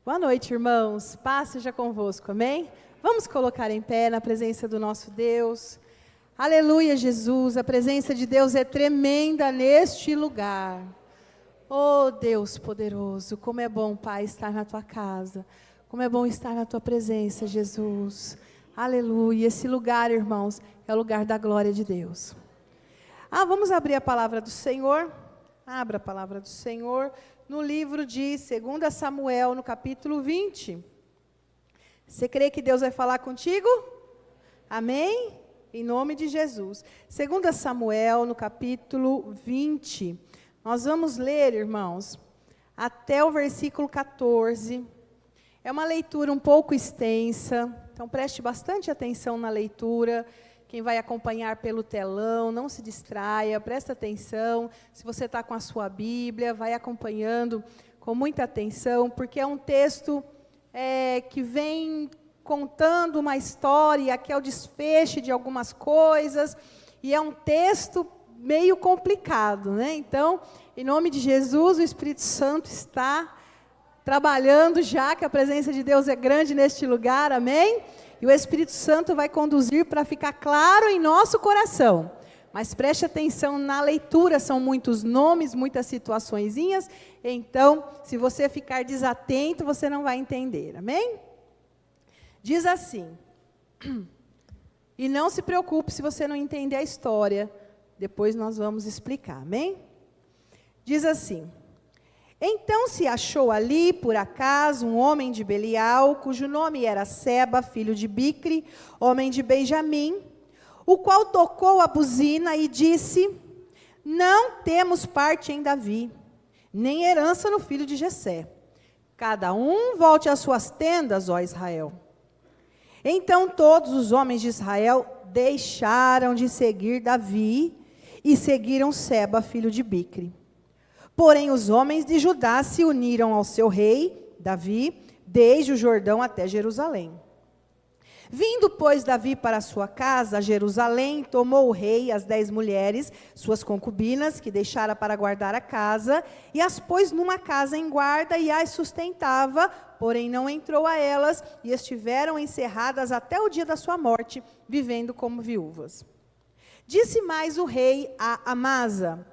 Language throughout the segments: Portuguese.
Boa noite, irmãos. Paz seja convosco, amém? Vamos colocar em pé na presença do nosso Deus. Aleluia, Jesus. A presença de Deus é tremenda neste lugar. Oh, Deus poderoso, como é bom, Pai, estar na tua casa. Como é bom estar na tua presença, Jesus. Aleluia. Esse lugar, irmãos, é o lugar da glória de Deus. Vamos abrir a palavra do Senhor. Abra a palavra do Senhor no livro de 2 Samuel, no capítulo 20. Você crê que Deus vai falar contigo? Amém? Em nome de Jesus. 2 Samuel, no capítulo 20. Nós vamos ler, irmãos, até o versículo 14. É uma leitura um pouco extensa, então preste bastante atenção na leitura. Quem vai acompanhar pelo telão, não se distraia, presta atenção. Se você está com a sua Bíblia, vai acompanhando com muita atenção, porque é um texto que vem contando uma história, que é o desfecho de algumas coisas, e é um texto meio complicado, né? Então, em nome de Jesus, o Espírito Santo está trabalhando já, que a presença de Deus é grande neste lugar, amém? E o Espírito Santo vai conduzir para ficar claro em nosso coração. Mas preste atenção na leitura, são muitos nomes, muitas situaçõezinhas. Então, se você ficar desatento, você não vai entender, amém? Diz assim, e não se preocupe se você não entender a história, depois nós vamos explicar, amém? Diz assim, então se achou ali, por acaso, um homem de Belial, cujo nome era Seba, filho de Bicri, homem de Benjamim, o qual tocou a buzina e disse, não temos parte em Davi, nem herança no filho de Jessé. Cada um volte às suas tendas, ó Israel. Então todos os homens de Israel deixaram de seguir Davi e seguiram Seba, filho de Bicri. Porém, os homens de Judá se uniram ao seu rei, Davi, desde o Jordão até Jerusalém. Vindo, pois, Davi para a sua casa, a Jerusalém, tomou o rei as 10 mulheres, suas concubinas, que deixara para guardar a casa, e as pôs numa casa em guarda e as sustentava, porém não entrou a elas, e estiveram encerradas até o dia da sua morte, vivendo como viúvas. Disse mais o rei a Amasa,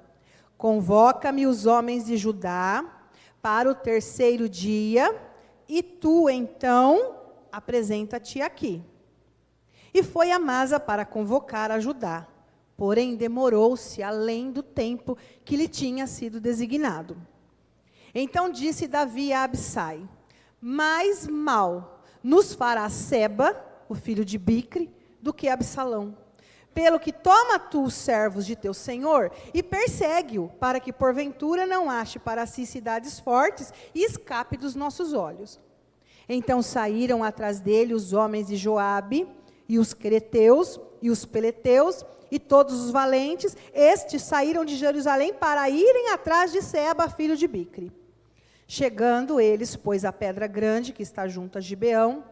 convoca-me os homens de Judá para o 3º dia, e tu, então, apresenta-te aqui. E foi Amasa para convocar a Judá, porém demorou-se além do tempo que lhe tinha sido designado. Então disse Davi a Abissai, mais mal nos fará Seba, o filho de Bicri, do que Absalão. Pelo que toma tu os servos de teu senhor e persegue-o, para que porventura não ache para si cidades fortes e escape dos nossos olhos. Então saíram atrás dele os homens de Joabe, e os quereteus, e os peleteus, e todos os valentes. Estes saíram de Jerusalém para irem atrás de Seba, filho de Bicri. Chegando eles, pois, à pedra grande que está junto a Gibeão,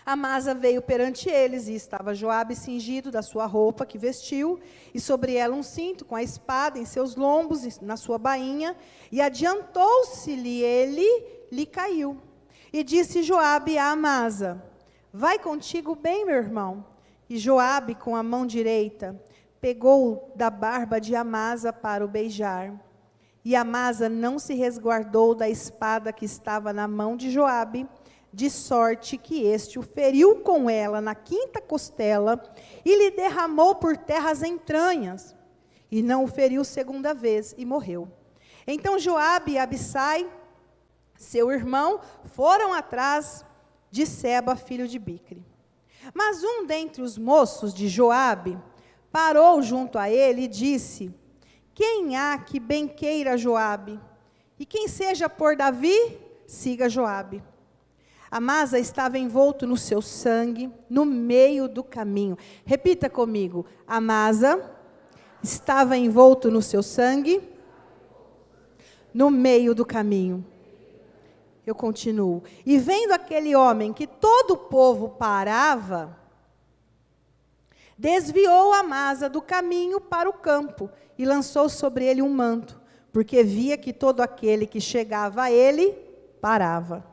Amasa veio perante eles, e estava Joabe cingido da sua roupa que vestiu, e sobre ela um cinto com a espada em seus lombos, e na sua bainha, e adiantou-se-lhe ele, lhe caiu. E disse Joabe a Amasa, vai contigo bem, meu irmão. E Joabe, com a mão direita, pegou da barba de Amasa para o beijar. E Amasa não se resguardou da espada que estava na mão de Joabe, de sorte que este o feriu com ela na 5ª costela e lhe derramou por terra as entranhas. E não o feriu 2ª vez e morreu. Então Joabe e Abissai, seu irmão, foram atrás de Seba, filho de Bicri. Mas um dentre os moços de Joabe parou junto a ele e disse, quem há que bem queira Joabe? E quem seja por Davi, siga Joabe. Amasa estava envolto no seu sangue, no meio do caminho. Repita comigo. Amasa estava envolto no seu sangue, no meio do caminho. Eu continuo. E vendo aquele homem que todo o povo parava, desviou Amasa do caminho para o campo e lançou sobre ele um manto, porque via que todo aquele que chegava a ele parava.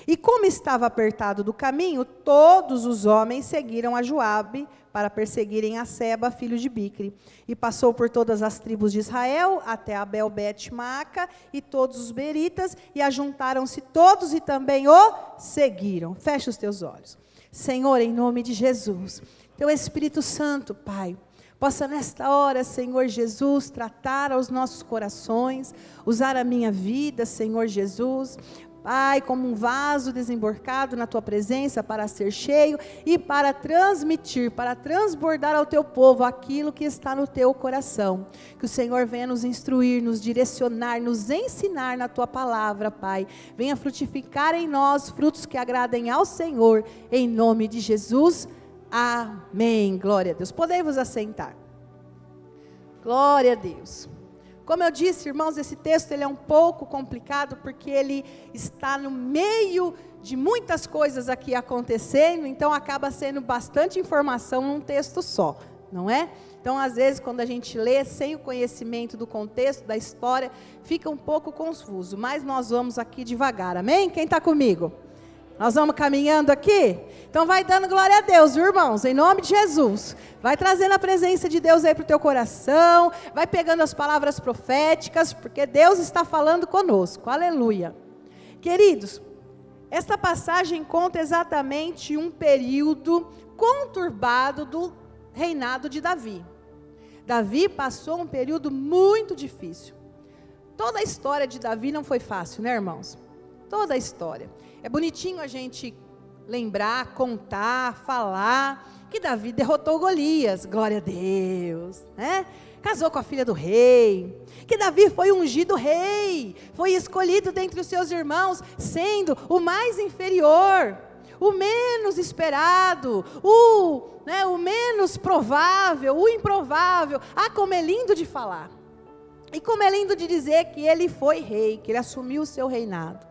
E como estava apertado do caminho, todos os homens seguiram a Joabe para perseguirem a Seba, filho de Bicri. E passou por todas as tribos de Israel, até Abel-Bet-Maaca e todos os beritas, e ajuntaram-se todos e também o seguiram. Fecha os teus olhos. Senhor, em nome de Jesus, teu Espírito Santo, Pai, possa nesta hora, Senhor Jesus, tratar aos nossos corações, usar a minha vida, Senhor Jesus, Pai, como um vaso desemborcado na Tua presença para ser cheio e para transmitir, para transbordar ao Teu povo aquilo que está no Teu coração. Que o Senhor venha nos instruir, nos direcionar, nos ensinar na Tua palavra, Pai. Venha frutificar em nós frutos que agradem ao Senhor, em nome de Jesus. Amém. Glória a Deus. Podem vos assentar. Glória a Deus. Como eu disse, irmãos, esse texto ele é um pouco complicado, porque ele está no meio de muitas coisas aqui acontecendo, então acaba sendo bastante informação num texto só, não é? Então, às vezes, quando a gente lê sem o conhecimento do contexto, da história, fica um pouco confuso, mas nós vamos aqui devagar, amém? Quem está comigo? Nós vamos caminhando aqui? Então vai dando glória a Deus, viu, irmãos? Em nome de Jesus. Vai trazendo a presença de Deus aí para o teu coração. Vai pegando as palavras proféticas, porque Deus está falando conosco. Aleluia. Queridos, esta passagem conta exatamente um período conturbado do reinado de Davi. Davi passou um período muito difícil. Toda a história de Davi não foi fácil, né, irmãos? Toda a história. É bonitinho a gente lembrar, contar, falar que Davi derrotou Golias, glória a Deus, né? Casou com a filha do rei, que Davi foi ungido rei, foi escolhido dentre os seus irmãos, sendo o mais inferior, o menos esperado, o menos provável, o improvável. Ah, como é lindo de falar, e como é lindo de dizer que ele foi rei, que ele assumiu o seu reinado.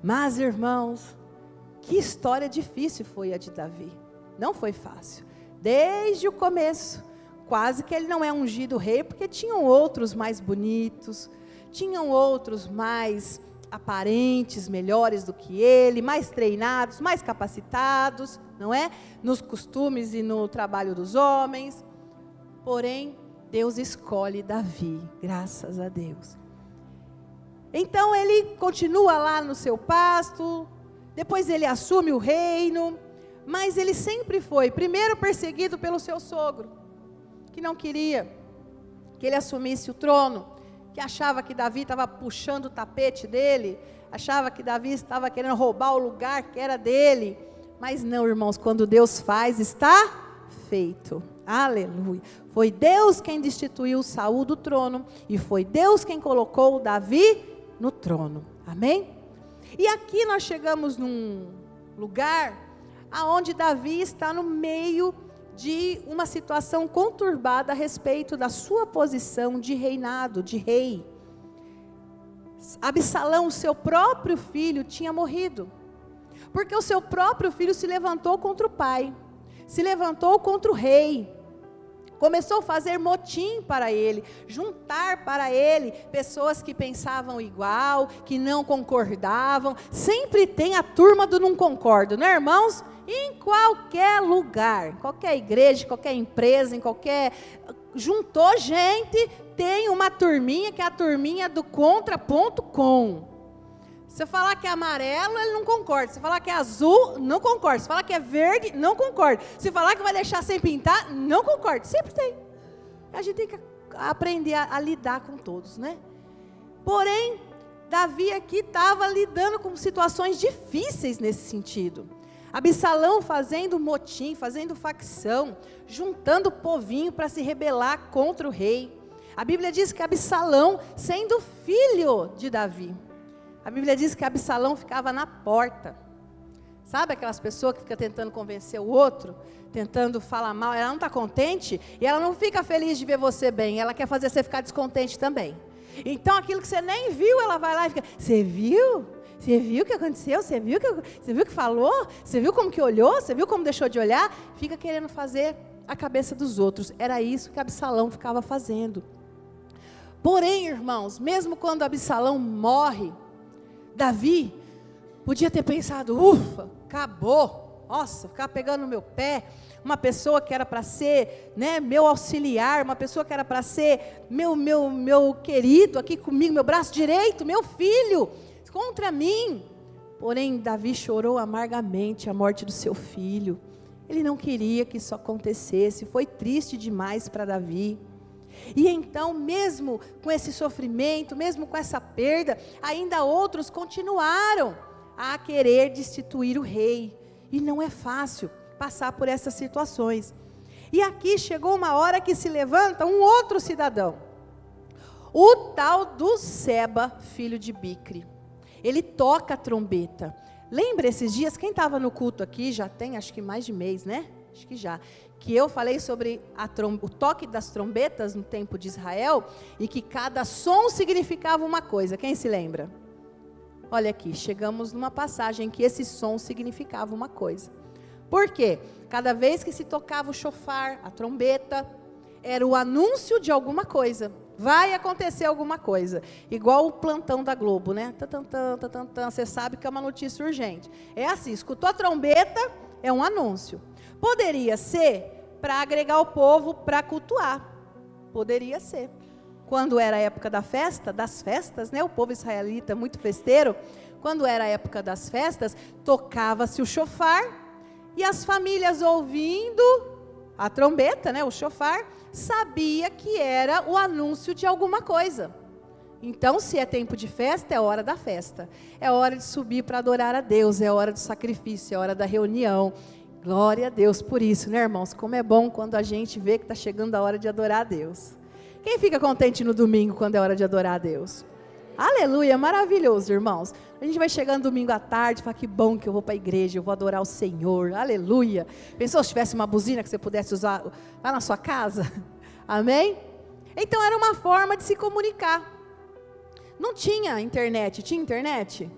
Mas, irmãos, que história difícil foi a de Davi. Não foi fácil. Desde o começo, quase que ele não é ungido rei, porque tinham outros mais bonitos, tinham outros mais aparentes, melhores do que ele, mais treinados, mais capacitados, não é? Nos costumes e no trabalho dos homens. Porém, Deus escolhe Davi, graças a Deus. Então ele continua lá no seu pasto, depois ele assume o reino, mas ele sempre foi, primeiro perseguido pelo seu sogro, que não queria que ele assumisse o trono, que achava que Davi estava puxando o tapete dele, achava que Davi estava querendo roubar o lugar que era dele, mas não, irmãos, quando Deus faz, está feito. Aleluia. Foi Deus quem destituiu Saul do trono, e foi Deus quem colocou Davi no trono, amém? E aqui nós chegamos num lugar aonde Davi está no meio de uma situação conturbada a respeito da sua posição de reinado, de rei. Absalão, seu próprio filho, tinha morrido, porque o seu próprio filho se levantou contra o pai, se levantou contra o rei, começou a fazer motim para ele, juntar para ele pessoas que pensavam igual, que não concordavam. Sempre tem a turma do não concordo, né, irmãos? Em qualquer lugar, qualquer igreja, qualquer empresa, em qualquer... Juntou gente, tem uma turminha que é a turminha do contra.com. Se falar que é amarelo, ele não concorda. Se falar que é azul, não concorda. Se falar que é verde, não concorda. Se falar que vai deixar sem pintar, não concorda. Sempre tem. A gente tem que aprender a lidar com todos, né? Porém, Davi aqui estava lidando com situações difíceis nesse sentido. Absalão fazendo motim, fazendo facção, juntando o povinho para se rebelar contra o rei. A Bíblia diz que Absalão, sendo filho de Davi, a Bíblia diz que Absalão ficava na porta. Sabe aquelas pessoas que ficam tentando convencer o outro, tentando falar mal, ela não está contente, e ela não fica feliz de ver você bem, ela quer fazer você ficar descontente também. Então aquilo que você nem viu, ela vai lá e fica, você viu? Você viu o que aconteceu? Você viu o que falou? Você viu como que olhou? Você viu como deixou de olhar? Fica querendo fazer a cabeça dos outros. Era isso que Absalão ficava fazendo. Porém, irmãos, mesmo quando Absalão morre, Davi Podia ter pensado, ufa, acabou. Nossa, ficar pegando no meu pé. Uma pessoa que era para ser, né, meu auxiliar, uma pessoa que era para ser meu querido aqui comigo, meu braço direito, meu filho, contra mim. Porém, Davi chorou amargamente a morte do seu filho. Ele não queria que isso acontecesse, foi triste demais para Davi. E então, mesmo com esse sofrimento, mesmo com essa perda, ainda outros continuaram a querer destituir o rei. E não é fácil passar por essas situações. E aqui chegou uma hora que se levanta um outro cidadão, o tal do Seba, filho de Bicri. Ele toca a trombeta. Lembra esses dias, quem estava no culto aqui, já tem acho que mais de mês, né? Acho que já. Que eu falei sobre o toque das trombetas no tempo de Israel, e que cada som significava uma coisa. Quem se lembra? Olha aqui, chegamos numa passagem que esse som significava uma coisa. Por quê? Cada vez que se tocava o chofar, a trombeta, era o anúncio de alguma coisa. Vai acontecer alguma coisa. Igual o plantão da Globo, né? Você sabe que é uma notícia urgente. É assim, escutou a trombeta, é um anúncio. Poderia ser para agregar o povo para cultuar. Poderia ser. Quando era a época das festas, né? O povo israelita muito festeiro. Quando era a época das festas, tocava-se o chofar, e as famílias ouvindo a trombeta, né? O chofar, sabia que era o anúncio de alguma coisa. Então, se é tempo de festa, é hora da festa. É hora de subir para adorar a Deus, é hora do sacrifício, é hora da reunião. Glória a Deus por isso, né, irmãos? Como é bom quando a gente vê que está chegando a hora de adorar a Deus. Quem fica contente no domingo quando é hora de adorar a Deus? Aleluia, maravilhoso, irmãos. A gente vai chegando domingo à tarde, fala que bom que eu vou para a igreja, eu vou adorar o Senhor, aleluia. Pensou se tivesse uma buzina que você pudesse usar lá na sua casa? Amém? Então era uma forma de se comunicar. Não tinha internet, tinha internet?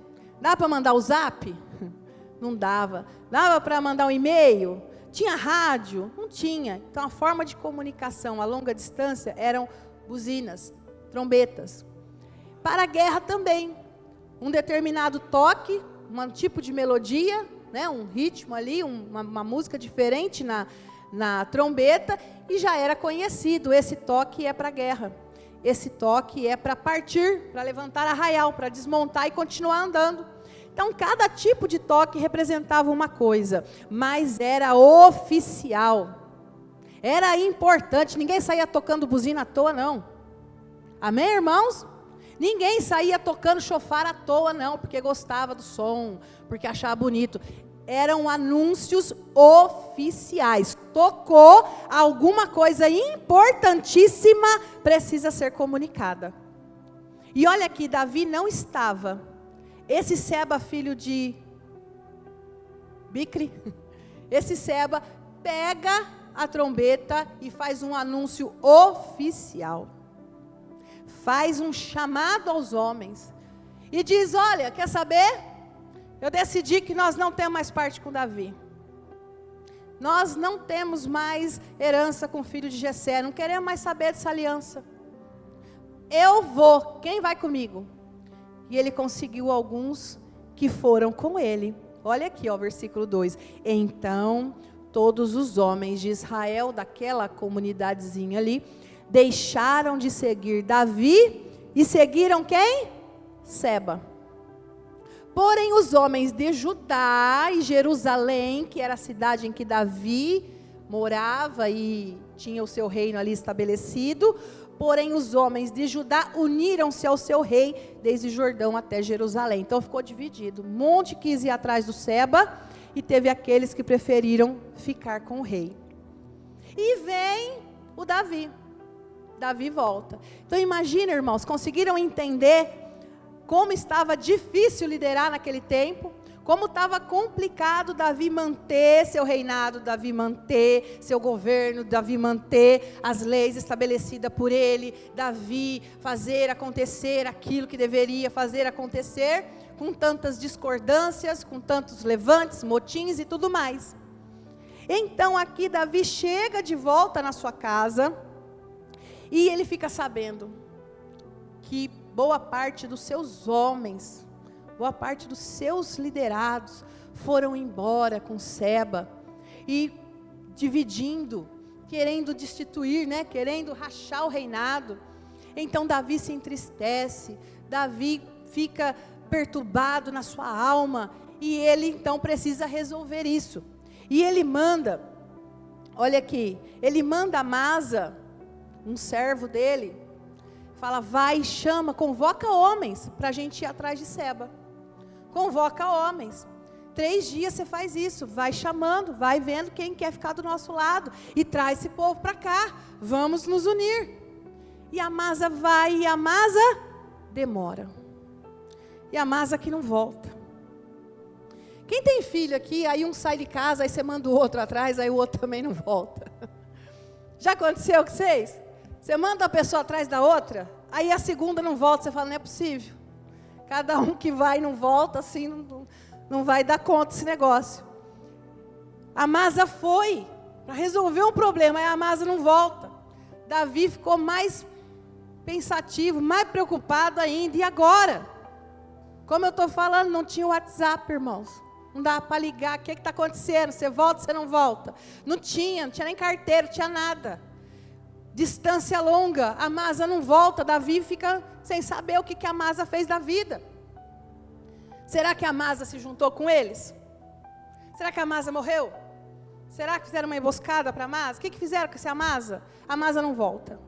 Dava para mandar o zap? Não dava. Dava para mandar um e-mail? Tinha rádio? Não tinha. Então a forma de comunicação a longa distância eram buzinas, trombetas. Para a guerra também, um determinado toque, um tipo de melodia, né, um ritmo ali, uma música diferente na trombeta, e já era conhecido, esse toque é para a guerra, esse toque é para partir, para levantar arraial, para desmontar e continuar andando. Então cada tipo de toque representava uma coisa, mas era oficial, era importante, ninguém saía tocando buzina à toa não, amém, irmãos? Ninguém saía tocando chofar à toa, não, porque gostava do som, porque achava bonito. Eram anúncios oficiais. Tocou, alguma coisa importantíssima precisa ser comunicada. E olha aqui, Davi não estava. Esse Seba, filho de Bicri, esse Seba pega a trombeta e faz um anúncio oficial. Faz um chamado aos homens e diz, olha, quer saber? Eu decidi que nós não temos mais parte com Davi. Nós não temos mais herança com o filho de Jessé, não queremos mais saber dessa aliança. Eu vou, quem vai comigo? E ele conseguiu alguns que foram com ele. Olha aqui, ó, versículo 2. Então, todos os homens de Israel, daquela comunidadezinha ali, deixaram de seguir Davi e seguiram quem? Seba. Porém, os homens de Judá e Jerusalém, que era a cidade em que Davi morava e tinha o seu reino ali estabelecido, porém os homens de Judá uniram-se ao seu rei, desde Jordão até Jerusalém. Então ficou dividido. Um monte quis ir atrás do Seba, e teve aqueles que preferiram ficar com o rei. E vem o Davi. Davi volta. Então imagina, irmãos, conseguiram entender como estava difícil liderar naquele tempo, como estava complicado Davi manter seu reinado, Davi manter seu governo, Davi manter as leis estabelecidas por ele, Davi fazer acontecer aquilo que deveria fazer acontecer, com tantas discordâncias, com tantos levantes, motins e tudo mais. Então aqui Davi chega de volta na sua casa, e ele fica sabendo que boa parte dos seus homens, boa parte dos seus liderados foram embora com Seba, e dividindo, querendo destituir, né, querendo rachar o reinado. Então Davi se entristece, Davi fica perturbado na sua alma, e ele então precisa resolver isso. E ele manda, olha aqui, ele manda Amasa, um servo dele, fala, vai, chama, convoca homens, para a gente ir atrás de Seba. Convoca homens, 3 dias você faz isso, vai chamando, vai vendo quem quer ficar do nosso lado, e traz esse povo para cá, vamos nos unir. E Amasa vai, e Amasa demora, e Amasa que não volta. Quem tem filho aqui, aí um sai de casa, aí você manda o outro atrás, aí o outro também não volta. Já aconteceu com vocês? Você manda a pessoa atrás da outra, aí a segunda não volta, você fala, não é possível. Cada um que vai e não volta, assim, não vai dar conta desse negócio. Amasa foi para resolver um problema, aí a Amasa não volta. Davi ficou mais pensativo, mais preocupado ainda, e agora? Como eu estou falando, não tinha WhatsApp, irmãos. Não dava para ligar, o que está acontecendo? Você volta, você não volta? Não tinha nem carteiro, não tinha nada. Distância longa, a Amasa não volta, Davi fica sem saber o que a Amasa fez da vida. Será que a Amasa se juntou com eles? Será que a Amasa morreu? Será que fizeram uma emboscada para a Amasa? O que fizeram com essa Amasa? A Amasa não volta.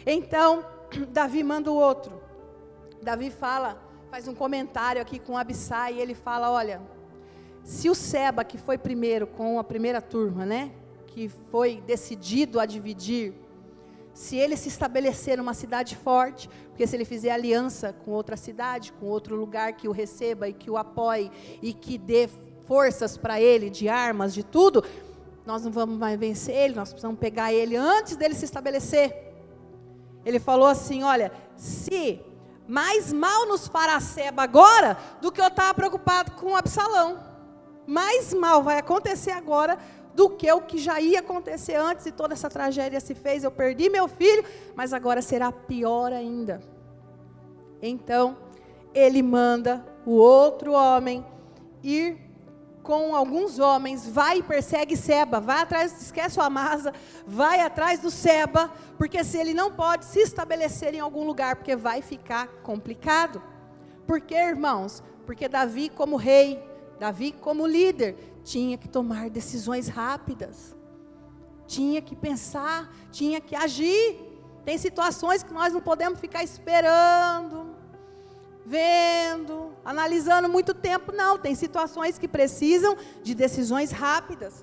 Então, Davi manda o outro. Davi faz um comentário aqui com Abissai, e ele fala, olha, se o Seba, que foi primeiro com a primeira turma, né, que foi decidido a dividir, se ele se estabelecer numa cidade forte, porque se ele fizer aliança com outra cidade, com outro lugar que o receba e que o apoie e que dê forças para ele, de armas, de tudo, nós não vamos mais vencer ele, nós precisamos pegar ele antes dele se estabelecer. Ele falou assim, olha, se mais mal nos fará Seba agora, do que eu estava preocupado com Absalão. Mais mal vai acontecer agora, do que o que já ia acontecer antes, e toda essa tragédia se fez, eu perdi meu filho, mas agora será pior ainda. Então, ele manda o outro homem ir com alguns homens, vai e persegue Seba, vai atrás, esquece o Amasa, vai atrás do Seba, porque se ele não pode se estabelecer em algum lugar, porque vai ficar complicado. Por quê, irmãos? Porque Davi como rei, Davi como líder, tinha que tomar decisões rápidas, tinha que pensar, tinha que agir. Tem situações que nós não podemos ficar esperando, vendo, analisando muito tempo, não. Tem situações que precisam de decisões rápidas.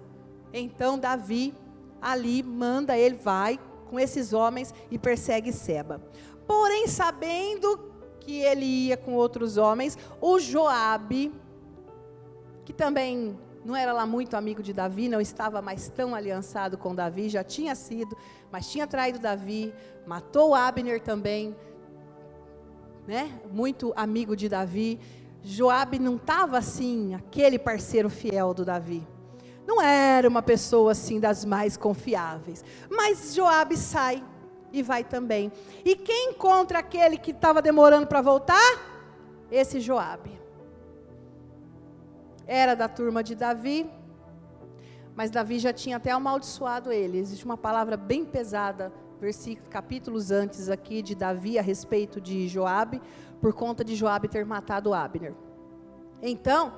Então Davi ali manda, ele vai com esses homens e persegue Seba. Porém, sabendo que ele ia com outros homens, o Joabe, que também não era lá muito amigo de Davi, não estava mais tão aliançado com Davi, já tinha sido, mas tinha traído Davi, matou Abner também, né? Muito amigo de Davi. Joabe não estava assim, aquele parceiro fiel do Davi, não era uma pessoa assim das mais confiáveis, mas Joabe sai e vai também. E quem encontra aquele que estava demorando para voltar? Esse Joabe. Era da turma de Davi, mas Davi já tinha até amaldiçoado ele. Existe uma palavra bem pesada, capítulos antes aqui de Davi a respeito de Joabe, por conta de Joabe ter matado Abner. Então,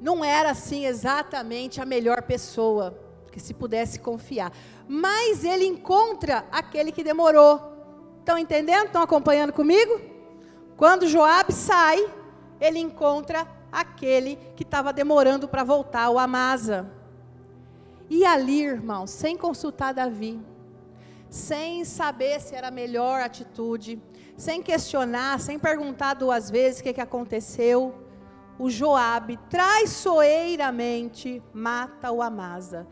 não era assim exatamente a melhor pessoa que se pudesse confiar, mas ele encontra aquele que demorou. Estão entendendo? Estão acompanhando comigo? Quando Joabe sai, ele encontra aquele que estava demorando para voltar, o Amasa. E ali, irmão, sem consultar Davi, sem saber se era a melhor atitude, sem questionar, sem perguntar 2 vezes o que aconteceu, o Joabe traiçoeiramente mata o Amasa.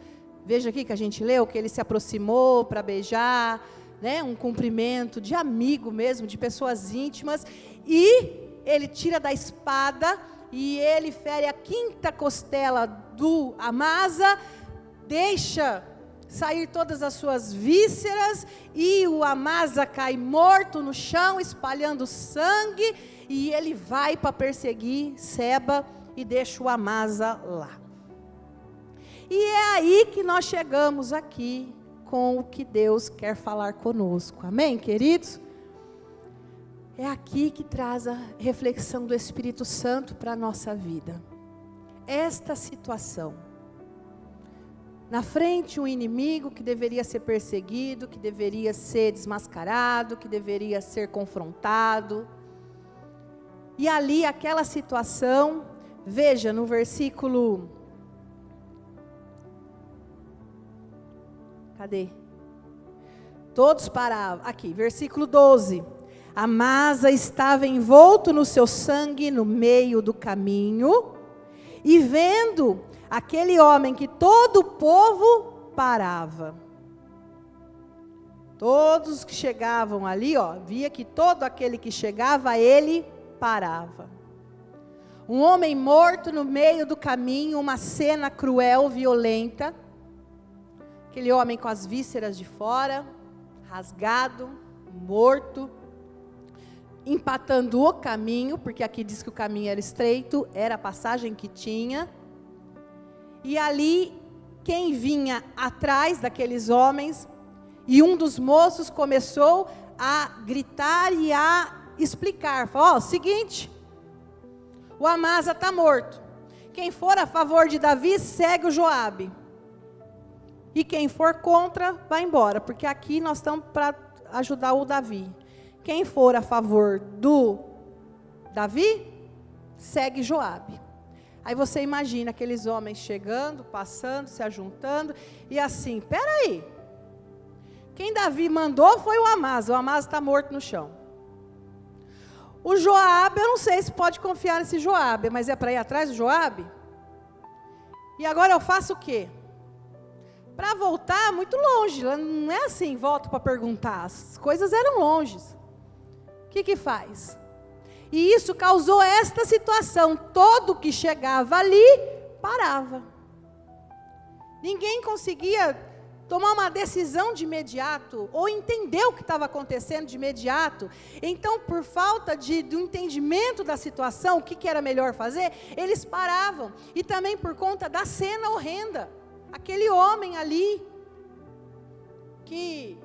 Veja aqui que a gente leu que ele se aproximou para beijar, né, um cumprimento de amigo mesmo, de pessoas íntimas, e ele tira da espada e ele fere a 5ª costela do Amasa, deixa sair todas as suas vísceras, e o Amasa cai morto no chão, espalhando sangue, e ele vai para perseguir Seba e deixa o Amasa lá. E é aí que nós chegamos aqui com o que Deus quer falar conosco. Amém, queridos? É aqui que traz a reflexão do Espírito Santo para a nossa vida. Esta situação. Na frente, um inimigo que deveria ser perseguido, que deveria ser desmascarado, que deveria ser confrontado. E ali, aquela situação, veja no versículo... Cadê? Todos paravam. Aqui, versículo 12. Amasa estava envolto no seu sangue no meio do caminho, e vendo aquele homem que todo o povo parava. Todos que chegavam ali, via que todo aquele que chegava, ele parava. Um homem morto no meio do caminho, uma cena cruel, violenta. Aquele homem com as vísceras de fora, rasgado, morto, empatando o caminho, porque aqui diz que o caminho era estreito, era a passagem que tinha. E ali, quem vinha atrás daqueles homens, e um dos moços começou a gritar e a explicar, falou, seguinte, o Amasa está morto, quem for a favor de Davi, segue o Joabe, e quem for contra, vai embora, porque aqui nós estamos para ajudar o Davi. Quem for a favor do Davi, segue Joabe. Aí você imagina aqueles homens chegando, passando, se ajuntando, e assim, peraí, quem Davi mandou foi o Amasa está morto no chão. O Joabe, eu não sei se pode confiar nesse Joabe, mas é para ir atrás do Joabe? E agora eu faço o quê? Para voltar muito longe, não é assim, volto para perguntar, as coisas eram longes. O que faz? E isso causou esta situação, todo que chegava ali, parava. Ninguém conseguia tomar uma decisão de imediato, ou entender o que estava acontecendo de imediato. Então, por falta do entendimento da situação, o que era melhor fazer, eles paravam. E também por conta da cena horrenda. Aquele homem ali, que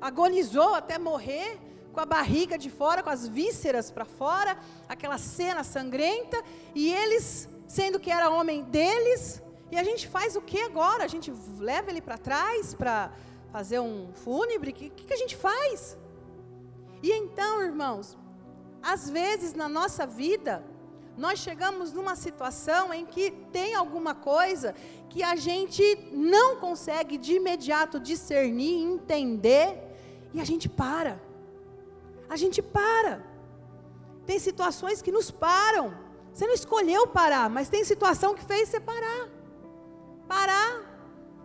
agonizou até morrer, com a barriga de fora, com as vísceras para fora, aquela cena sangrenta, e eles, sendo que era homem deles, e a gente faz o que agora? A gente leva ele para trás, para fazer um fúnebre? O que a gente faz? E então, irmãos, às vezes na nossa vida, nós chegamos numa situação em que tem alguma coisa que a gente não consegue de imediato discernir, entender, e a gente para. A gente para. Tem situações que nos param. Você não escolheu parar, mas tem situação que fez você parar. Parar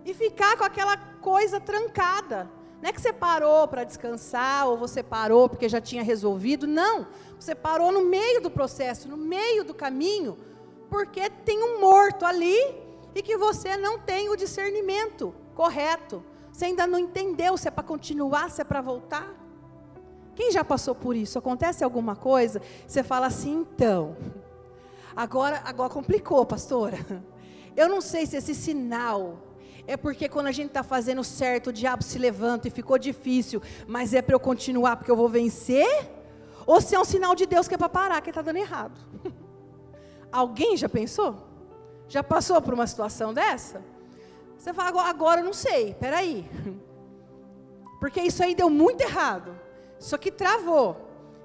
e ficar com aquela coisa trancada. Não é que você parou para descansar, ou você parou porque já tinha resolvido, não. Você parou no meio do processo, no meio do caminho, porque tem um morto ali, e que você não tem o discernimento correto. Você ainda não entendeu se é para continuar, se é para voltar. Quem já passou por isso? Acontece alguma coisa, você fala assim, então, agora complicou, pastora. Eu não sei se esse sinal é porque quando a gente está fazendo certo, o diabo se levanta e ficou difícil, mas é para eu continuar porque eu vou vencer? Ou se é um sinal de Deus que é para parar, que está dando errado? Alguém já pensou? Já passou por uma situação dessa? Você fala, agora eu não sei, peraí. Porque isso aí deu muito errado. Isso aqui travou.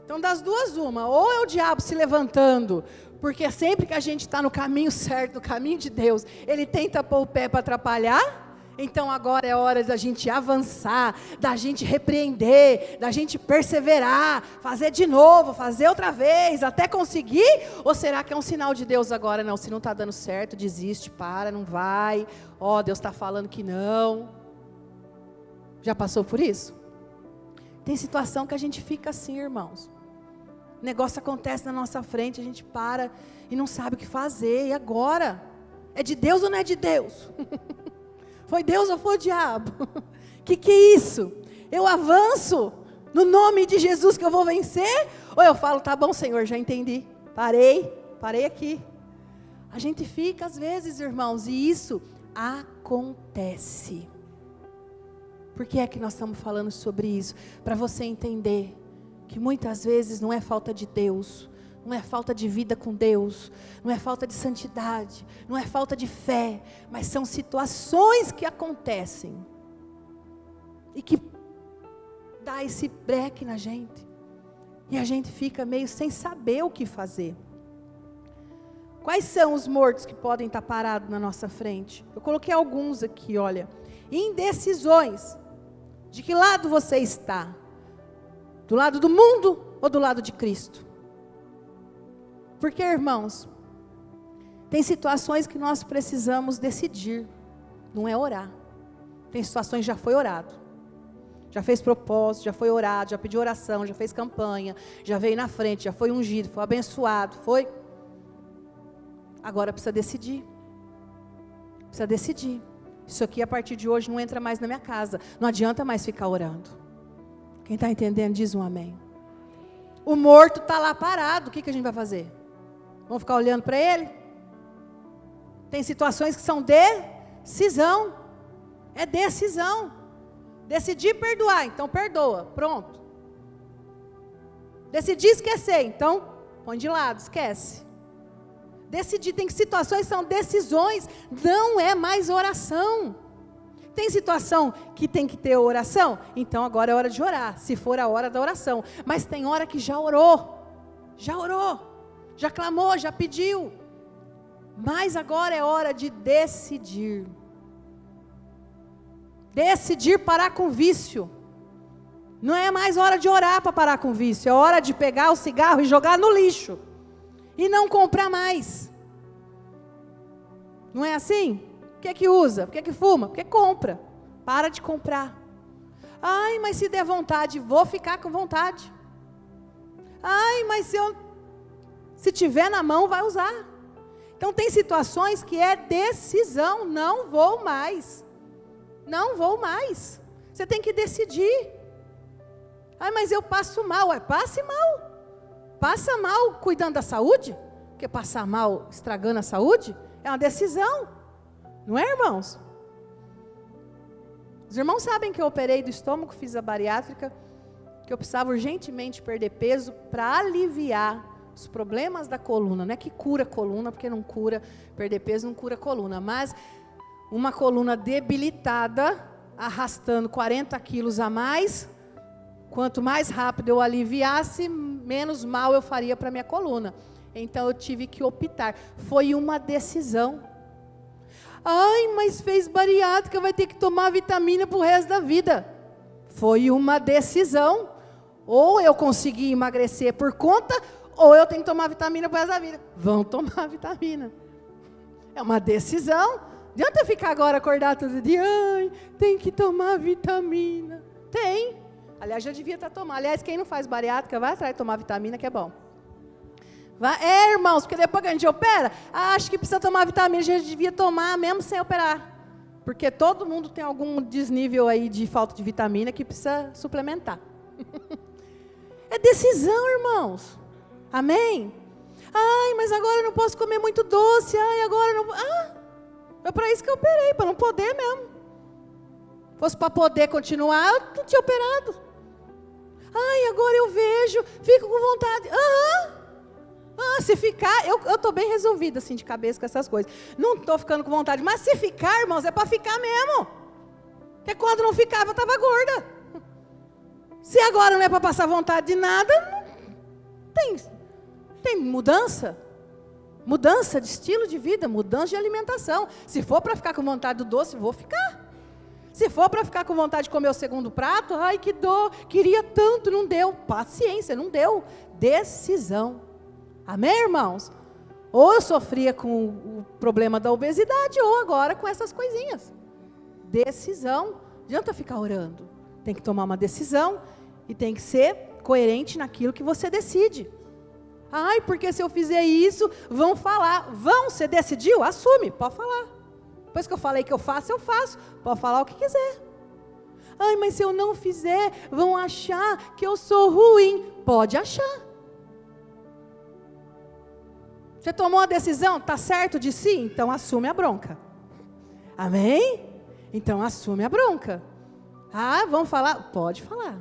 Então das duas uma, ou é o diabo se levantando, porque sempre que a gente está no caminho certo, no caminho de Deus, ele tenta pôr o pé para atrapalhar. Então agora é hora da gente avançar, da gente repreender, da gente perseverar, fazer de novo, fazer outra vez, até conseguir? Ou será que é um sinal de Deus agora? Não, se não está dando certo, desiste, para, não vai. Deus está falando que não. Já passou por isso? Tem situação que a gente fica assim, irmãos. O negócio acontece na nossa frente, a gente para e não sabe o que fazer. E agora? É de Deus ou não é de Deus? Foi Deus ou foi o diabo? Que é isso? Eu avanço no nome de Jesus que eu vou vencer? Ou eu falo, tá bom, Senhor, já entendi. Parei aqui. A gente fica às vezes, irmãos, e isso acontece. Por que é que nós estamos falando sobre isso? Para você entender que muitas vezes não é falta de Deus, não é falta de vida com Deus, não é falta de santidade, não é falta de fé, mas são situações que acontecem e que dá esse breque na gente, e a gente fica meio sem saber o que fazer. Quais são os mortos que podem estar parados na nossa frente? Eu coloquei alguns aqui, olha. Indecisões. De que lado você está? Do lado do mundo ou do lado de Cristo? Porque, irmãos, tem situações que nós precisamos decidir, não é orar. Tem situações que já foi orado, já fez propósito, já foi orado, já pediu oração, já fez campanha, já veio na frente, já foi ungido, foi abençoado, foi. Agora precisa decidir. Precisa decidir. Isso aqui a partir de hoje não entra mais na minha casa. Não adianta mais ficar orando. Quem está entendendo diz um amém. O morto está lá parado. O que a gente vai fazer? Vamos ficar olhando para ele? Tem situações que são decisão. É decisão. Decidir perdoar, então perdoa. Pronto. Decidir esquecer, então põe de lado, esquece. Decidir, tem situações que são decisões, não é mais oração. Tem situação que tem que ter oração, então agora é hora de orar, se for a hora da oração. Mas tem hora que já orou, já clamou, já pediu. Mas agora é hora de decidir. Decidir parar com vício. Não é mais hora de orar para parar com vício, é hora de pegar o cigarro e jogar no lixo. E não comprar mais. Não é assim? Por que usa? Por que fuma? Porque compra. Para de comprar. Ai, mas se der vontade, vou ficar com vontade. Ai, mas se tiver na mão, vai usar. Então tem situações que é decisão. Não vou mais. Não vou mais. Você tem que decidir. Ai, mas eu passo mal. Passe mal. Passa mal cuidando da saúde? Porque passar mal estragando a saúde é uma decisão. Não é, irmãos? Os irmãos sabem que eu operei do estômago, fiz a bariátrica, que eu precisava urgentemente perder peso para aliviar os problemas da coluna. Não é que cura a coluna, porque não cura, perder peso não cura a coluna, mas uma coluna debilitada, arrastando 40 quilos a mais. Quanto mais rápido eu aliviasse, menos mal eu faria para minha coluna. Então eu tive que optar. Foi uma decisão. Ai, mas fez bariátrica, vai ter que tomar vitamina para o resto da vida. Foi uma decisão. Ou eu consegui emagrecer por conta, ou eu tenho que tomar vitamina para o resto da vida. Vão tomar vitamina. É uma decisão. Não adianta ficar agora acordado todo dia. Ai, tem que tomar vitamina. Tem. Aliás, já devia estar tomando. Aliás, quem não faz bariátrica, vai atrás de tomar vitamina, que é bom. Irmãos, porque depois que a gente opera, acho que precisa tomar vitamina, a gente devia tomar mesmo sem operar. Porque todo mundo tem algum desnível aí de falta de vitamina que precisa suplementar. É decisão, irmãos. Amém? Ai, mas agora eu não posso comer muito doce. Ai, agora eu não... é para isso que eu operei, para não poder mesmo. Fosse para poder continuar, eu não tinha operado. Ai, agora eu vejo, fico com vontade. Se ficar, eu estou bem resolvida assim de cabeça com essas coisas. Não estou ficando com vontade, mas se ficar, irmãos, é para ficar mesmo. Porque quando não ficava, eu estava gorda. Se agora não é para passar vontade de nada, tem mudança. Mudança de estilo de vida, mudança de alimentação. Se for para ficar com vontade do doce, vou ficar. Se for para ficar com vontade de comer o segundo prato, ai que dor, queria tanto, não deu. Paciência, não deu. Decisão. Amém, irmãos? Ou eu sofria com o problema da obesidade, ou agora com essas coisinhas. Decisão. Não adianta ficar orando. Tem que tomar uma decisão e tem que ser coerente naquilo que você decide. Ai, porque se eu fizer isso, vão falar. Vão, você decidiu? Assume, pode falar. Depois que eu falei que eu faço, pode falar o que quiser. Ai, mas se eu não fizer, vão achar que eu sou ruim. Pode achar. Você tomou a decisão, está certo de si? Então assume a bronca. Amém? Então assume a bronca. Ah, vamos falar? Pode falar.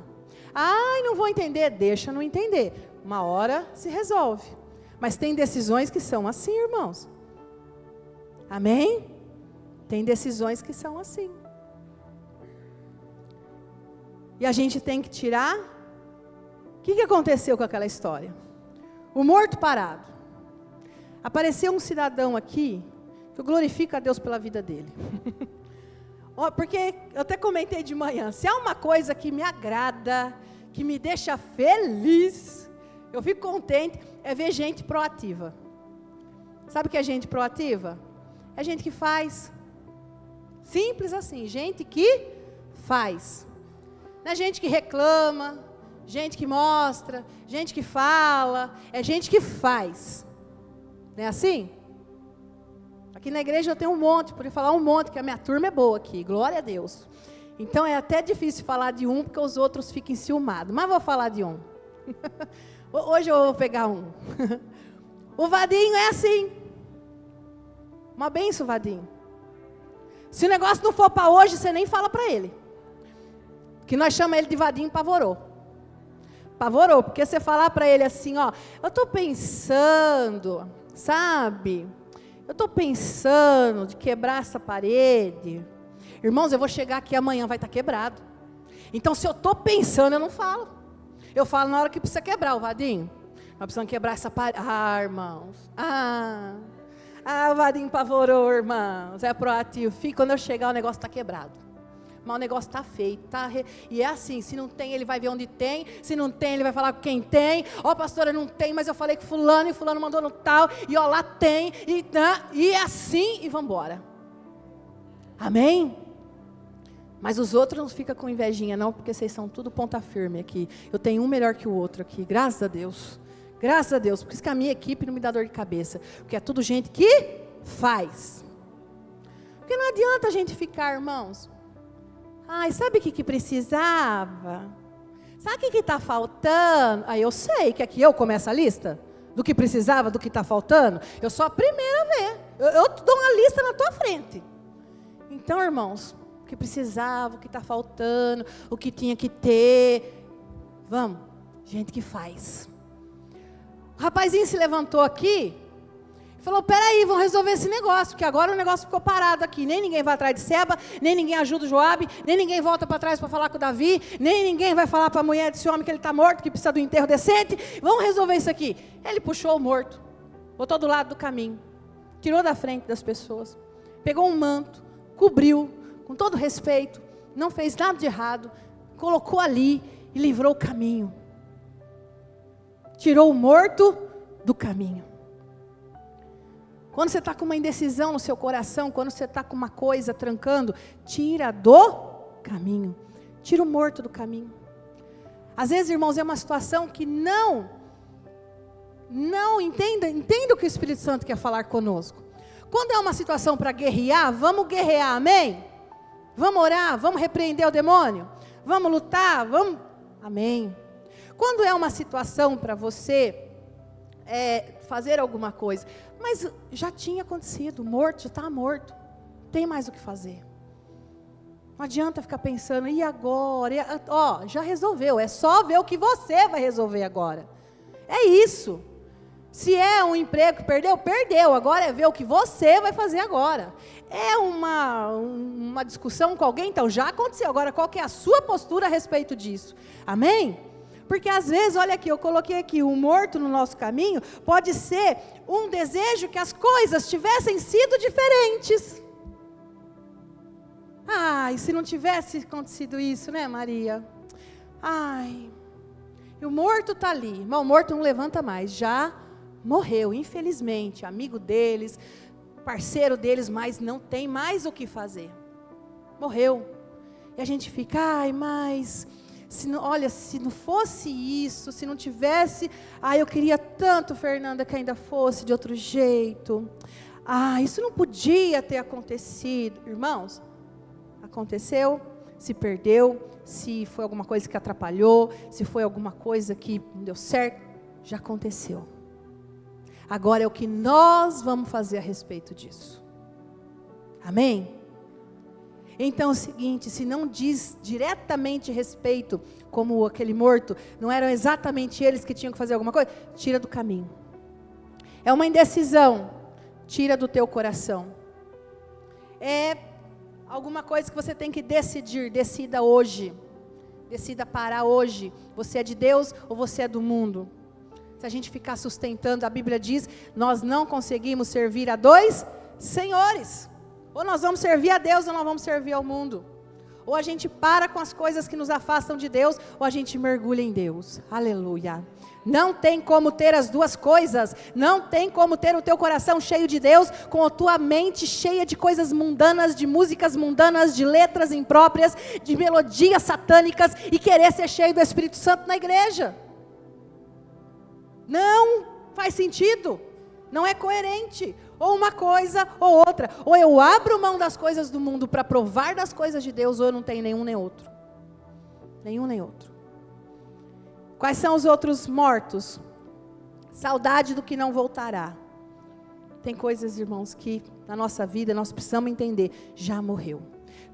Ai, não vou entender, deixa não entender. Uma hora se resolve. Mas tem decisões que são assim, irmãos. Amém? Tem decisões que são assim. E a gente tem que tirar. O que aconteceu com aquela história? O morto parado. Apareceu um cidadão aqui, que eu glorifico a Deus pela vida dele. Porque eu até comentei de manhã, se há uma coisa que me agrada, que me deixa feliz, eu fico contente, é ver gente proativa. Sabe o que é gente proativa? É gente que faz. Simples assim, gente que faz. Não é gente que reclama, gente que mostra, gente que fala, é gente que faz. Não é assim? Aqui na igreja eu tenho um monte, podia falar um monte, que a minha turma é boa aqui, glória a Deus. Então é até difícil falar de um, porque os outros ficam enciumados, mas vou falar de um. Hoje eu vou pegar um. O Vadinho é assim. Uma benção, Vadinho. Se o negócio não for para hoje, você nem fala para ele. Que nós chamamos ele de Vadinho Pavorou. Pavorou, porque você falar para ele assim, ó, eu estou pensando, sabe? Eu estou pensando de quebrar essa parede. Irmãos, eu vou chegar aqui amanhã, vai estar quebrado. Então, se eu estou pensando, eu não falo. Eu falo na hora que precisa quebrar, o Vadinho. Nós precisamos quebrar essa parede. Ah, irmãos. O Vadinho Pavorou, irmãos. É proativo. Quando eu chegar, o negócio está quebrado. Mas o negócio está feio. E é assim, se não tem, ele vai ver onde tem. Se não tem, ele vai falar com quem tem. Ó, pastora, não tem, mas eu falei com fulano, e fulano mandou no tal. E ó, lá tem. E é assim, e vamos embora. Amém? Mas os outros não ficam com invejinha não, porque vocês são tudo ponta firme aqui. Eu tenho um melhor que o outro aqui, graças a Deus. Graças a Deus, por isso que a minha equipe não me dá dor de cabeça. Porque é tudo gente que faz. Porque não adianta a gente ficar, irmãos. Ai, sabe o que precisava? Sabe o que está faltando? Aí eu sei que aqui eu começo a lista do que precisava, do que está faltando. Eu sou a primeira a ver. Eu dou uma lista na tua frente. Então, irmãos, o que precisava, o que está faltando, o que tinha que ter. Vamos, gente que faz. O rapazinho se levantou aqui e falou, peraí, vamos resolver esse negócio, porque agora o negócio ficou parado aqui. Nem ninguém vai atrás de Seba, nem ninguém ajuda o Joabe, nem ninguém volta para trás para falar com o Davi, nem ninguém vai falar para a mulher desse homem que ele está morto, que precisa do enterro decente. Vamos resolver isso aqui. Ele puxou o morto, botou do lado do caminho, tirou da frente das pessoas, pegou um manto, cobriu, com todo respeito, não fez nada de errado, colocou ali e livrou o caminho. Tirou o morto do caminho. Quando você está com uma indecisão no seu coração, quando você está com uma coisa trancando, tira do caminho. Tira o morto do caminho. Às vezes, irmãos, é uma situação que não entenda o que o Espírito Santo quer falar conosco. Quando é uma situação para guerrear, vamos guerrear, amém? Vamos orar, vamos repreender o demônio, vamos lutar, vamos, amém? Quando é uma situação para você fazer alguma coisa, mas já tinha acontecido, morto, já está morto, não tem mais o que fazer. Não adianta ficar pensando, e agora? Já resolveu, é só ver o que você vai resolver agora. É isso. Se é um emprego que perdeu, agora é ver o que você vai fazer agora. É uma discussão com alguém, então já aconteceu, agora qual que é a sua postura a respeito disso? Amém? Porque às vezes, olha aqui, eu coloquei aqui, o morto no nosso caminho, pode ser um desejo que as coisas tivessem sido diferentes. Ai, se não tivesse acontecido isso, né, Maria? Ai, e o morto está ali, mas o morto não levanta mais, já morreu, infelizmente, amigo deles, parceiro deles, mas não tem mais o que fazer. Morreu. E a gente fica, ai, mas... se não fosse isso, se não tivesse, eu queria tanto, Fernanda, que ainda fosse de outro jeito. isso não podia ter acontecido. Irmãos, aconteceu, se perdeu, se foi alguma coisa que atrapalhou, se foi alguma coisa que não deu certo, já aconteceu. Agora é o que nós vamos fazer a respeito disso. Amém? Então é o seguinte, se não diz diretamente respeito, como aquele morto, não eram exatamente eles que tinham que fazer alguma coisa, tira do caminho. É uma indecisão, tira do teu coração. É alguma coisa que você tem que decidir, decida hoje. Decida parar hoje. Você é de Deus ou você é do mundo? Se a gente ficar sustentando, a Bíblia diz, nós não conseguimos servir a dois senhores. Ou nós vamos servir a Deus ou nós vamos servir ao mundo. Ou a gente para com as coisas que nos afastam de Deus, ou a gente mergulha em Deus. Aleluia. Não tem como ter as duas coisas. Não tem como ter o teu coração cheio de Deus, com a tua mente cheia de coisas mundanas, de músicas mundanas, de letras impróprias, de melodias satânicas, e querer ser cheio do Espírito Santo na igreja. Não faz sentido. Não é coerente. Ou uma coisa ou outra. Ou eu abro mão das coisas do mundo para provar das coisas de Deus, ou eu não tenho nenhum nem outro. Nenhum nem outro. Quais são os outros mortos? Saudade do que não voltará. Tem coisas, irmãos, que na nossa vida nós precisamos entender. Já morreu.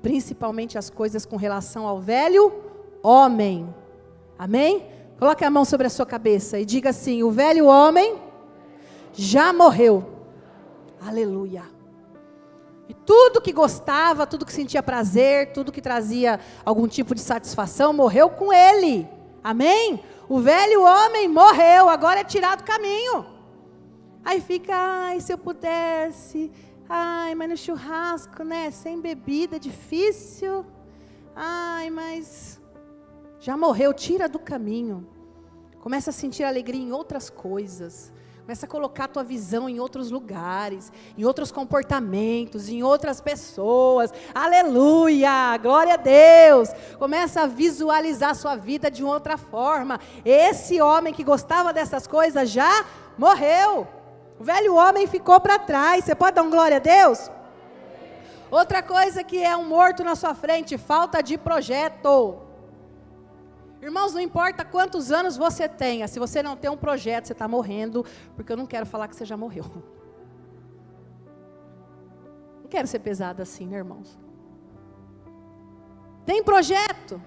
Principalmente as coisas com relação ao velho homem. Amém? Coloque a mão sobre a sua cabeça e diga assim: o velho homem já morreu. Aleluia. E tudo que gostava, tudo que sentia prazer, tudo que trazia algum tipo de satisfação, morreu com ele. Amém? O velho homem morreu, agora é tirado do caminho. Aí fica, se eu pudesse, mas no churrasco, né, sem bebida, difícil. Mas já morreu, tira do caminho. Começa a sentir alegria em outras coisas. Começa a colocar a tua visão em outros lugares, em outros comportamentos, em outras pessoas. Aleluia, glória a Deus. Começa a visualizar a sua vida de outra forma. Esse homem que gostava dessas coisas já morreu. O velho homem ficou para trás. Você pode dar um glória a Deus? Outra coisa que é um morto na sua frente, falta de projeto. Irmãos, não importa quantos anos você tenha, se você não tem um projeto, você está morrendo, porque eu não quero falar que você já morreu. Não quero ser pesada assim, né, irmãos? Tem projeto?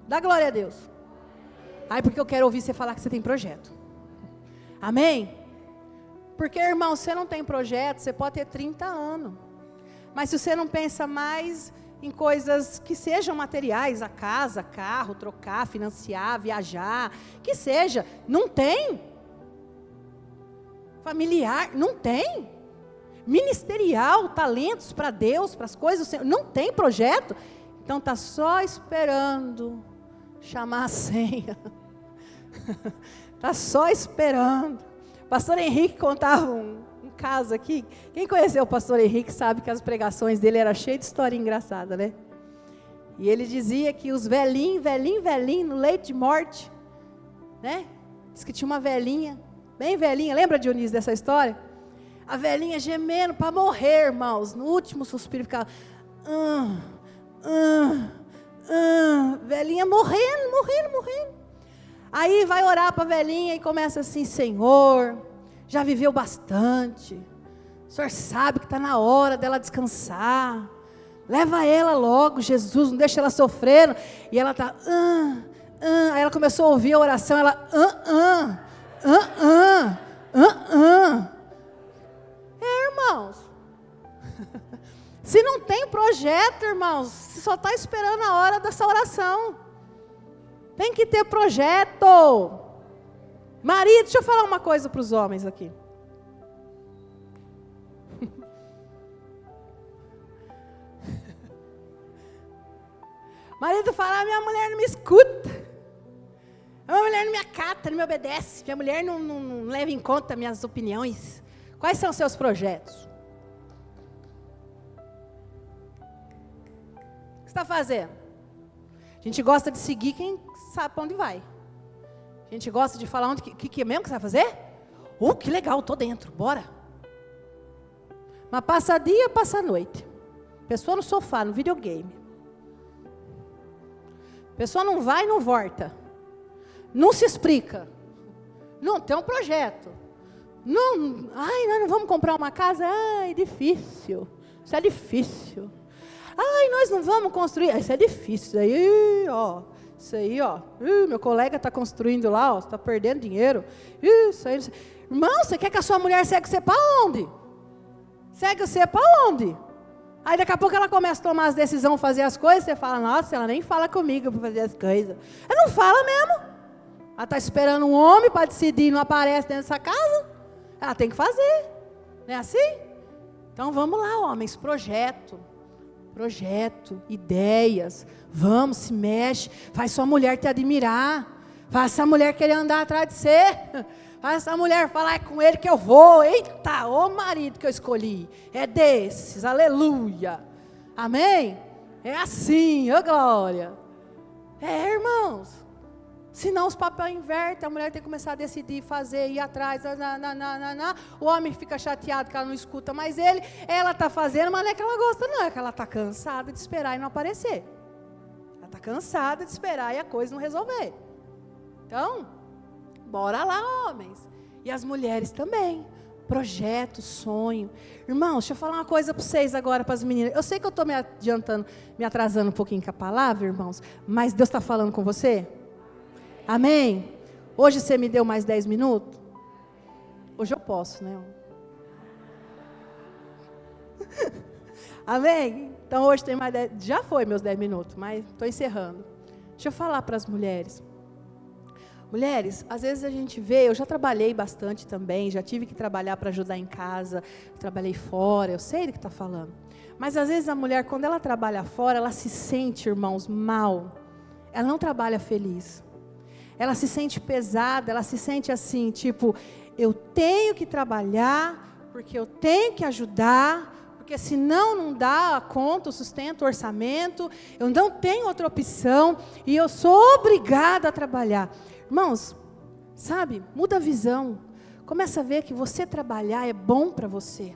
Dá glória a Deus. Porque eu quero ouvir você falar que você tem projeto. Amém? Porque, irmão, se você não tem projeto, você pode ter 30 anos. Mas se você não pensa mais em coisas que sejam materiais, a casa, carro, trocar, financiar, viajar, que seja, não tem. Familiar, não tem. Ministerial, talentos para Deus, para as coisas, não tem projeto. Então está só esperando chamar a senha. Está só esperando. O pastor Henrique contava um caso aqui. Quem conheceu o pastor Henrique sabe que as pregações dele eram cheias de história engraçada, né? E ele dizia que os velhinhos, no leito de morte, né? Diz que tinha uma velhinha, bem velhinha, lembra, Dionísio, dessa história? A velhinha gemendo para morrer, irmãos, no último suspiro ficava, velhinha morrendo. Aí vai orar para a velhinha e começa assim: Senhor, já viveu bastante, o Senhor sabe que está na hora dela descansar, leva ela logo, Jesus, não deixa ela sofrendo. E ela está, aí ela começou a ouvir a oração, ela, irmãos, se não tem projeto, irmãos, você só está esperando a hora dessa oração. Tem que ter projeto. Marido, deixa eu falar uma coisa para os homens aqui. Marido fala: minha mulher não me escuta, minha mulher não me acata, não me obedece, minha mulher não leva em conta minhas opiniões. Quais são os seus projetos? O que você está fazendo? A gente gosta de seguir quem sabe para onde vai. A gente gosta de falar onde que é mesmo que você vai fazer? Que legal, estou dentro, bora. Mas passa dia, passa noite. Pessoa no sofá, no videogame. Pessoa não vai e não volta. Não se explica. Não tem um projeto. Não, nós não vamos comprar uma casa? Ai, difícil. Isso é difícil. Ai, nós não vamos construir. Isso é difícil. Isso aí, ó. Meu colega está construindo lá, ó. Você está perdendo dinheiro. Isso aí. Irmão, você quer que a sua mulher segue você para onde? Segue você para onde? Aí daqui a pouco ela começa a tomar as decisões, fazer as coisas, você fala, nossa, ela nem fala comigo para fazer as coisas. Ela não fala mesmo. Ela está esperando um homem para decidir e não aparece dentro dessa casa. Ela tem que fazer. Não é assim? Então vamos lá, homens, projeto, ideias. Vamos, se mexe, faz sua mulher te admirar. Faz essa mulher querer andar atrás de você. Faz essa mulher falar, é com ele que eu vou. Eita, ô marido que eu escolhi. É desses, aleluia. Amém? É assim, ô glória. É, irmãos. Senão os papéis invertem, a mulher tem que começar a decidir, fazer, ir atrás. O homem fica chateado que ela não escuta mais ele. Ela está fazendo, mas não é que ela gosta, não. É que ela está cansada de esperar e não aparecer. Ela está cansada de esperar e a coisa não resolver. Então, bora lá, homens. E as mulheres também. Projeto, sonho. Irmãos, deixa eu falar uma coisa para vocês agora, para as meninas. Eu sei que eu estou me adiantando, me atrasando um pouquinho com a palavra, irmãos. Mas Deus está falando com você? Amém? Hoje você me deu mais 10 minutos? Hoje eu posso, né? Amém? Então hoje tem mais 10, já foi meus 10 minutos, mas estou encerrando. Deixa eu falar para as mulheres. Mulheres, às vezes a gente vê, eu já trabalhei bastante também, já tive que trabalhar para ajudar em casa, trabalhei fora, eu sei do que está falando. Mas às vezes a mulher, quando ela trabalha fora, ela se sente, irmãos, mal. Ela não trabalha feliz. Ela se sente pesada, ela se sente assim, tipo, eu tenho que trabalhar, porque eu tenho que ajudar, porque senão não dá a conta, o sustento, o orçamento, eu não tenho outra opção, e eu sou obrigada a trabalhar. Irmãos, sabe, muda a visão, começa a ver que você trabalhar é bom para você.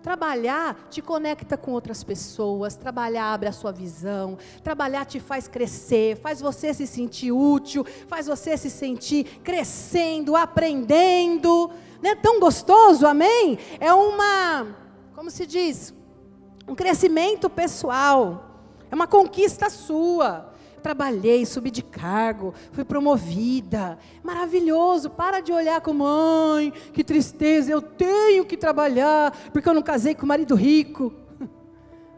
Trabalhar te conecta com outras pessoas, trabalhar abre a sua visão, trabalhar te faz crescer, faz você se sentir útil, faz você se sentir crescendo, aprendendo. Não é tão gostoso, amém? É como se diz, um crescimento pessoal, é uma conquista sua. Trabalhei, subi de cargo, fui promovida, maravilhoso. Para de olhar como, ai, que tristeza, eu tenho que trabalhar, porque eu não casei com marido rico.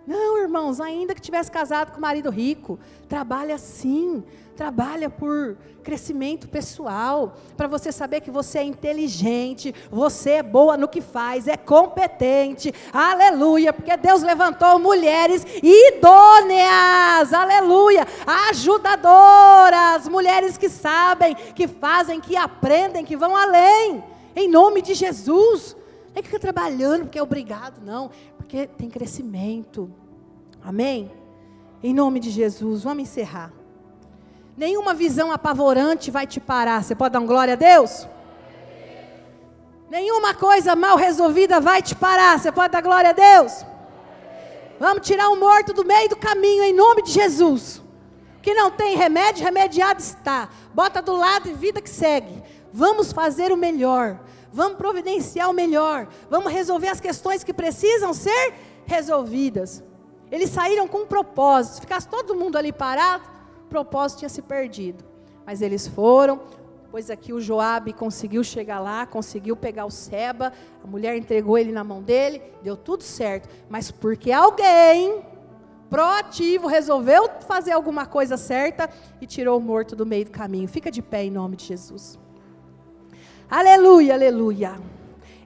Não, irmãos, ainda que tivesse casado com marido rico, trabalha sim, trabalha por crescimento pessoal, para você saber que você é inteligente, você é boa no que faz, é competente, aleluia, porque Deus levantou mulheres idôneas, aleluia, ajudadoras, mulheres que sabem, que fazem, que aprendem, que vão além, em nome de Jesus. Não é que fica trabalhando porque é obrigado, não, porque tem crescimento, amém? Em nome de Jesus, vamos encerrar. Nenhuma visão apavorante vai te parar. Você pode dar um glória a Deus? Nenhuma coisa mal resolvida vai te parar. Você pode dar glória a Deus? Vamos tirar o morto do meio do caminho, em nome de Jesus. Que não tem remédio, remediado está. Bota do lado e vida que segue. Vamos fazer o melhor. Vamos providenciar o melhor. Vamos resolver as questões que precisam ser resolvidas. Eles saíram com um propósito. Se ficasse todo mundo ali parado, o propósito tinha se perdido. Mas eles foram. Depois aqui o Joabe conseguiu chegar lá, conseguiu pegar o Seba. A mulher entregou ele na mão dele. Deu tudo certo. Mas porque alguém proativo resolveu fazer alguma coisa certa e tirou o morto do meio do caminho. Fica de pé em nome de Jesus. Aleluia, aleluia.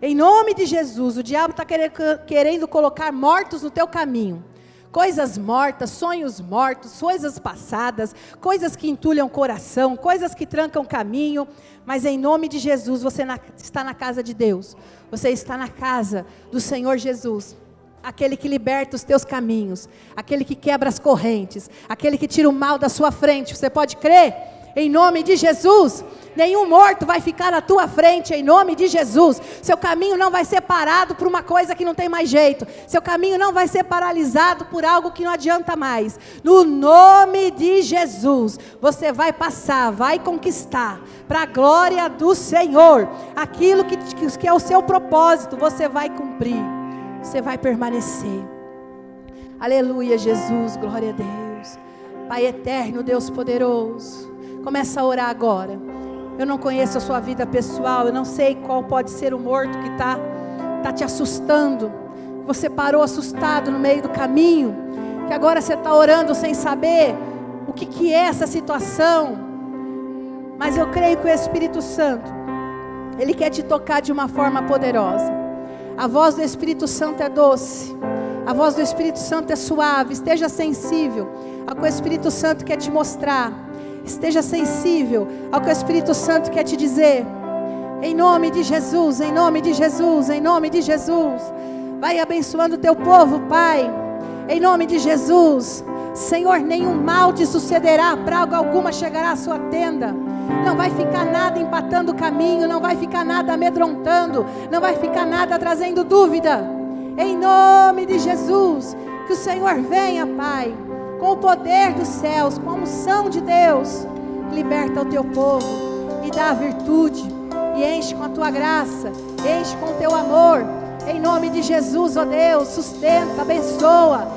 Em nome de Jesus, o diabo está querendo colocar mortos no teu caminho. Coisas mortas, sonhos mortos, coisas passadas, coisas que entulham o coração, coisas que trancam o caminho. Mas em nome de Jesus, você está na casa de Deus. Você está na casa do Senhor Jesus. Aquele que liberta os teus caminhos, aquele que quebra as correntes, aquele que tira o mal da sua frente. Você pode crer? Em nome de Jesus. Nenhum morto vai ficar na tua frente, em nome de Jesus. Seu caminho não vai ser parado por uma coisa que não tem mais jeito. Seu caminho não vai ser paralisado por algo que não adianta mais. No nome de Jesus, você vai passar, vai conquistar, para a glória do Senhor. Aquilo que é o seu propósito, você vai cumprir. Você vai permanecer. Aleluia, Jesus, glória a Deus. Pai eterno, Deus poderoso, começa a orar agora. Eu não conheço a sua vida pessoal, eu não sei qual pode ser o morto que está te assustando. Você parou assustado no meio do caminho, que agora você está orando sem saber o que é essa situação. Mas eu creio que o Espírito Santo, Ele quer te tocar de uma forma poderosa. A voz do Espírito Santo é doce, a voz do Espírito Santo é suave. Esteja sensível ao que o Espírito Santo quer te mostrar. Esteja sensível ao que o Espírito Santo quer te dizer. Em nome de Jesus, em nome de Jesus, em nome de Jesus. Vai abençoando o teu povo, Pai. Em nome de Jesus. Senhor, nenhum mal te sucederá, praga alguma chegará à sua tenda. Não vai ficar nada empatando o caminho, não vai ficar nada amedrontando, não vai ficar nada trazendo dúvida. Em nome de Jesus, que o Senhor venha, Pai, com o poder dos céus, com a unção de Deus, liberta o teu povo e dá a virtude, e enche com a tua graça, enche com o teu amor. Em nome de Jesus, ó Deus, sustenta, abençoa,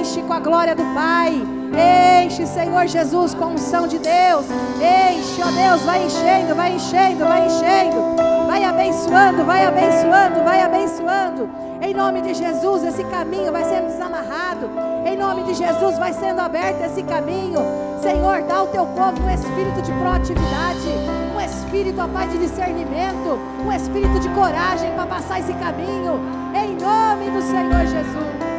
enche com a glória do Pai. Enche, Senhor Jesus, com a unção de Deus. Enche, ó Deus, vai enchendo, vai enchendo, vai enchendo. Vai abençoando, vai abençoando, vai abençoando. Em nome de Jesus, esse caminho vai sendo desamarrado. Em nome de Jesus, vai sendo aberto esse caminho. Senhor, dá ao teu povo um espírito de proatividade, um espírito, ó Pai, de discernimento, um espírito de coragem para passar esse caminho. Em nome do Senhor Jesus.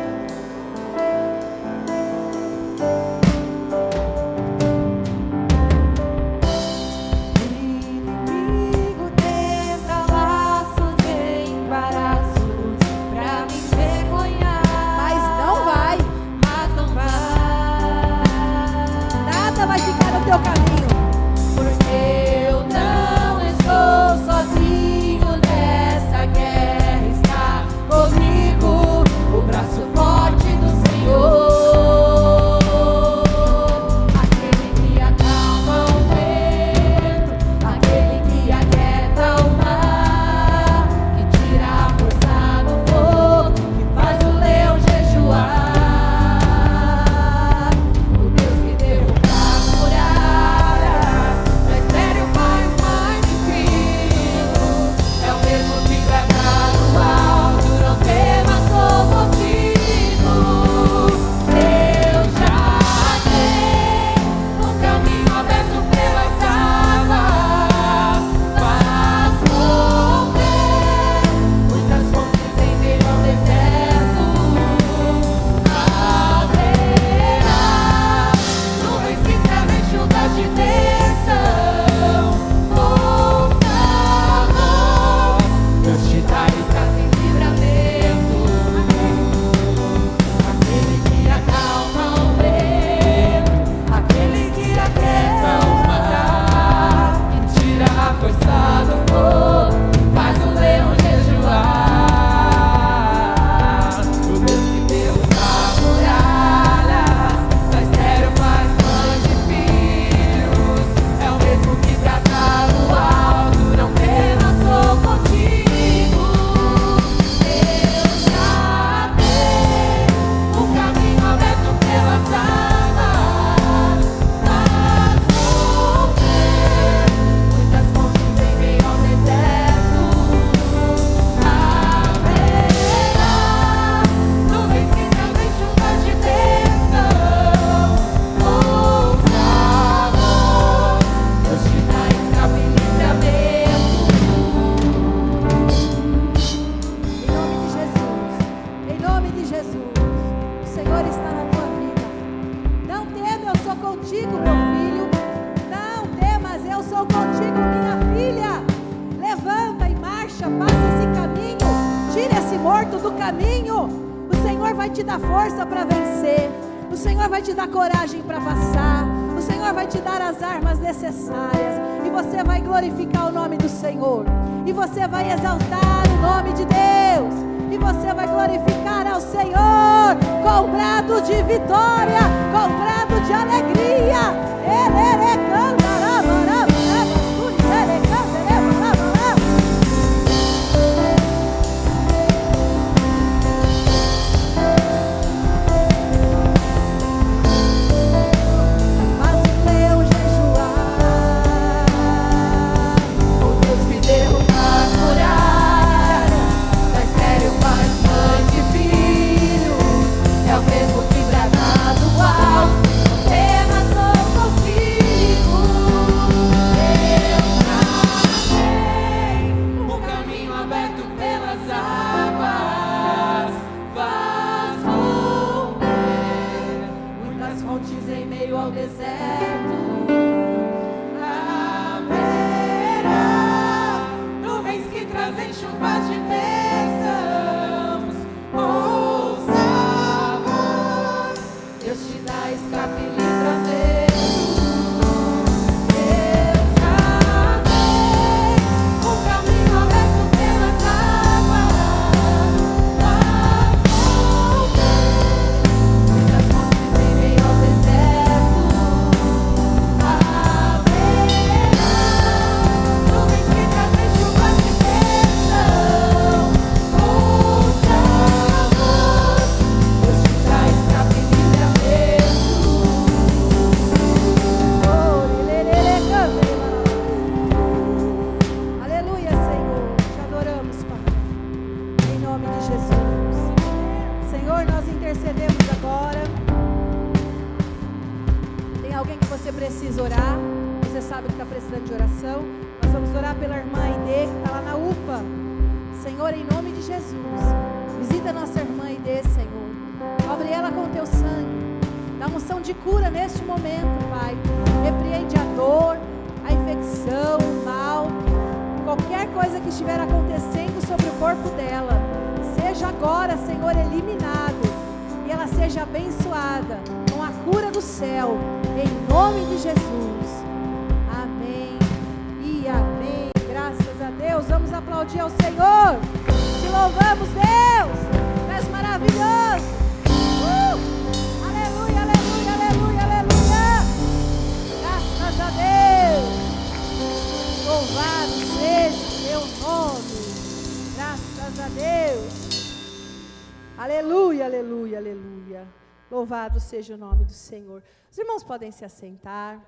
Vai te dar força para vencer. O Senhor vai te dar coragem para passar. O Senhor vai te dar as armas necessárias. E você vai glorificar o nome do Senhor. E você vai exaltar o nome de Deus. E você vai glorificar ao Senhor com brado de vitória, com brado de alegria. Louvado seja o nome do Senhor. Os irmãos podem se assentar.